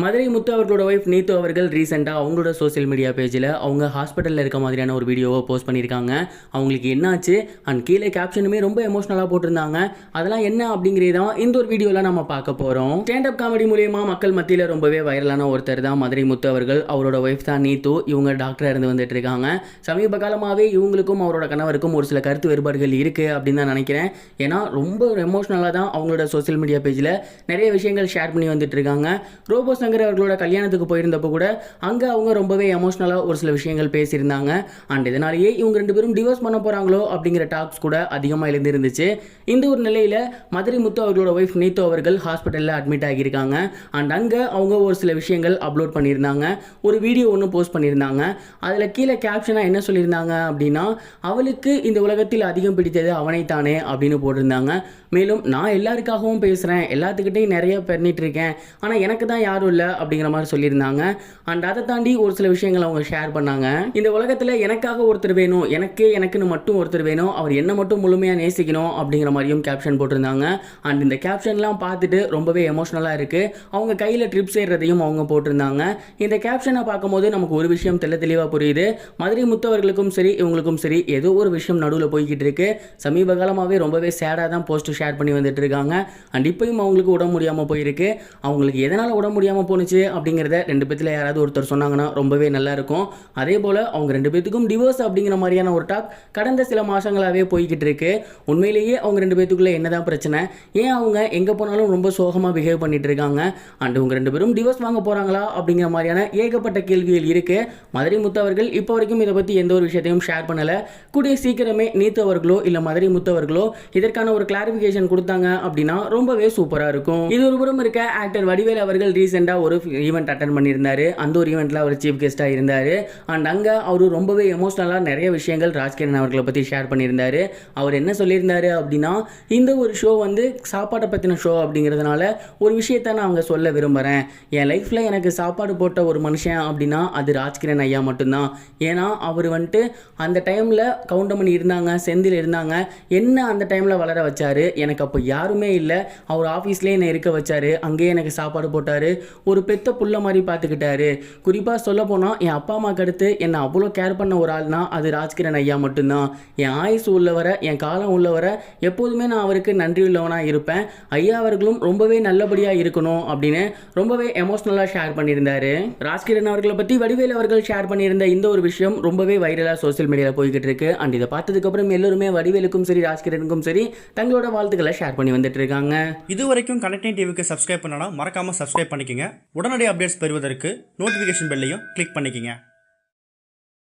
மதுரை முத்து அவர்களோட ஒய்ஃப் நீத்து அவர்கள் ரீசெண்டாக அவங்களோட சோசியல் மீடியா பேஜில் அவங்க ஹாஸ்பிட்டலில் இருக்க மாதிரியான ஒரு வீடியோவை போஸ்ட் பண்ணியிருக்காங்க. அவங்களுக்கு என்னாச்சு அண்ட் கீழே கேப்ஷனுமே ரொம்ப எமோஷனலாக போட்டிருந்தாங்க. அதெல்லாம் என்ன அப்படிங்கிறதான் இந்த ஒரு வீடியோவில் நம்ம பார்க்க போகிறோம். ஸ்டாண்டப் காமெடி மூலியமா மக்கள் மத்தியில் ரொம்பவே வைரலான ஒருத்தர் தான் மதுரை முத்து அவர்கள். அவரோட ஒய்ஃப் தான் நீத்து. இவங்க டாக்டராக இருந்து வந்துட்டு இருக்காங்க. சமீப காலமாகவே இவங்களுக்கும் அவரோட கணவருக்கும் ஒரு சில கருத்து வேறுபாடுகள் இருக்குது அப்படின்னு தான் நினைக்கிறேன். ஏன்னா ரொம்ப எமோஷனலாக தான் அவங்களோட சோசியல் மீடியா பேஜில் நிறைய விஷயங்கள் ஷேர் பண்ணி வந்துட்டு இருக்காங்க. ரோபோ சங்கர் அவர்களோட கல்யாணத்துக்கு போயிருந்தப்போ கூட அங்கே அவங்க ரொம்பவே எமோஷனலாக ஒரு சில விஷயங்கள் பேசியிருந்தாங்க. அண்ட் இதனாலேயே இவங்க ரெண்டு பேரும் டிவோர்ஸ் பண்ண போகிறாங்களோ அப்படிங்கிற டாக்ஸ் கூட அதிகமாக எழுந்திருந்துச்சு. இந்த ஒரு நிலையில் மதுரை முத்து அவர்களோட ஒய்ஃப் நீத்து அவர்கள் ஹாஸ்பிட்டலில் அட்மிட் ஆகியிருக்காங்க. அண்ட் அங்கே அவங்க ஒரு சில விஷயங்கள் அப்லோட் பண்ணியிருந்தாங்க. ஒரு வீடியோ ஒன்று போஸ்ட் பண்ணியிருந்தாங்க. அதில் கீழே கேப்ஷனாக என்ன சொல்லியிருந்தாங்க அப்படின்னா, அவளுக்கு இந்த உலகத்தில் அதிகம் பிடித்தது அவனைத்தானே அப்படின்னு போட்டிருந்தாங்க. மேலும் நான் எல்லாருக்காகவும் பேசுகிறேன், எல்லாத்துக்கிட்டையும் நிறைய பண்ணிட்டு இருக்கேன், ஆனால் எனக்கு தான் யாரும் இல்லை அப்படிங்கிற மாதிரி சொல்லியிருந்தாங்க. அண்ட் அதை தாண்டி ஒரு சில விஷயங்கள் அவங்க ஷேர் பண்ணாங்க. இந்த உலகத்தில் எனக்காக ஒருத்தர் வேணும், எனக்குன்னு மட்டும் ஒருத்தர் வேணும், அவர் என்ன மட்டும் முழுமையாக நேசிக்கணும் அப்படிங்கிற மாதிரியும் கேப்ஷன் போட்டிருந்தாங்க. அண்ட் இந்த கேப்ஷன்லாம் பார்த்துட்டு ரொம்பவே எமோஷனலாக இருக்குது. அவங்க கையில் ட்ரிப்ஸ் ஏறுறதையும் அவங்க போட்டிருந்தாங்க. இந்த கேப்ஷனை பார்க்கும்போது நமக்கு ஒரு விஷயம் தெளிவாக புரியுது. மதுரை முத்தவர்களுக்கும் சரி இவங்களுக்கும் சரி ஏதோ ஒரு விஷயம் நடுவில் போய்கிட்டு இருக்கு. சமீப காலமாகவே ரொம்பவே சேடாக தான் போஸ்ட் ஷேர் பண்ணி வந்துட்டு இருக்காங்க. அண்ட் இப்பயும் அவங்களுக்கு உடம்பு முடியாமல் போயிருக்கு. அவங்களுக்கு எதனால் உடம்பு முடியாமல் போணுச்சு அப்படிங்கிறத ரெண்டு பேத்துல யாராவது ஒருத்தர் சொன்னாங்கன்னா ரொம்பவே நல்லா இருக்கும். அதே போல் அவங்க ரெண்டு பேத்துக்கும் டிவோர்ஸ் அப்படிங்கிற மாதிரியான ஒரு டாக் கடந்த சில மாதங்களாகவே போய்கிட்டு இருக்கு. உண்மையிலேயே அவங்க ரெண்டு பேத்துக்குள்ளே என்னதான் பிரச்சனை, ஏன் அவங்க எங்கே போனாலும் ரொம்ப சோகமாக பிஹேவ் பண்ணிட்டு இருக்காங்க, அண்ட் அவங்க ரெண்டு பேரும் டிவோர்ஸ் வாங்க போகிறாங்களா அப்படிங்கிற மாதிரியான ஏகப்பட்ட கேள்விகள் இருக்கு. மதுரை முத்து அவர்கள் இப்போ வரைக்கும் இதை பற்றி எந்த ஒரு விஷயத்தையும் ஷேர் பண்ணலை. கூடிய சீக்கிரமே நீத்து அவர்களோ இல்லை மதுரை முத்து அவர்களோ இதற்கான ஒரு கிளாரிஃபிகேஷன் கொடுத்தாங்க அப்படின்னா ரொம்பவே சூப்பராக இருக்கும். இது ஒரு புறம் இருக்க, ஆக்டர் வடிவேல் அவர்கள் ரீசெண்டாக ஒரு ஈவெண்ட் அட்டன் பண்ணியிருந்தாரு. அந்த ஒரு ஈவெண்ட்டில் அவர் சீஃப் கெஸ்ட்டாக இருந்தார். அண்ட் அங்கே அவர் ரொம்பவே எமோஷ்னலாக நிறைய விஷயங்கள் ராஜ்கிரண் அவர்களை பற்றி ஷேர் பண்ணியிருந்தார். அவர் என்ன சொல்லியிருந்தாரு அப்படின்னா, இந்த ஒரு ஷோ வந்து சாப்பாட்டை பற்றின ஷோ அப்படிங்கிறதுனால ஒரு விஷயத்தை நான் அவங்க சொல்ல விரும்புகிறேன். என் லைஃப்பில் எனக்கு சாப்பாடு போட்ட ஒரு மனுஷன் அப்படின்னா அது ராஜ்கிரண் ஐயா மட்டும்தான். ஏன்னா அவர் வந்துட்டு அந்த டைமில் கவுண்டமணி இருந்தாங்க, செந்தில் இருந்தாங்க, என்ன அந்த டைமில் வளர வச்சார். எனக்கு அப்போ யாருமே இல்லை, அவர் ஆஃபீஸ்லேயே என்னை இருக்க வச்சார், அங்கேயே எனக்கு சாப்பாடு போட்டார், ஒரு பெத்த புள்ள மாதிரி பார்த்துக்கிட்டாரு. குறிப்பாக சொல்ல போனால் என் அப்பா அம்மாவுக்கு அடுத்து என்னை அவ்வளோ கேர் பண்ண ஒரு ஆள்னா அது ராஜ்கிரண் ஐயா மட்டும்தான். என் ஆயுசு உள்ளவரை, என் காலம் உள்ளவரை எப்போதுமே நான் அவருக்கு நன்றி உள்ளவனாக இருப்பேன். ஐயா அவர்களும் ரொம்பவே நல்லபடியாக இருக்கணும் அப்படின்னு ரொம்பவே எமோஷ்னலாக ஷேர் பண்ணியிருந்தாரு. ராஜ்கிரண் அவர்களை பற்றி வடிவேல் அவர்கள் ஷேர் பண்ணியிருந்த இந்த ஒரு விஷயம் ரொம்பவே வைரலாக சோசியல் மீடியாவில் போய்கிட்டு இருக்கு. அண்ட் இதை பார்த்ததுக்கப்புறம் எல்லோருமே வடிவேலுக்கும் சரி ராஜ்கிரனுக்கும் சரி தங்களோட வாழ்த்துக்களை ஷேர் பண்ணி வந்துட்டு இருக்காங்க. இது வரைக்கும் கனெக்டிங் டிவிக்கு சப்ஸ்கிரைப் பண்ணனா மறக்காம சப்ஸ்கிரைப் பண்ணிக்கங்க. உடனடி அப்டேட்ஸ் பெறுவதற்கு நோட்டிஃபிகேஷன் பெல்லையும் கிளிக் பண்ணிக்கங்க.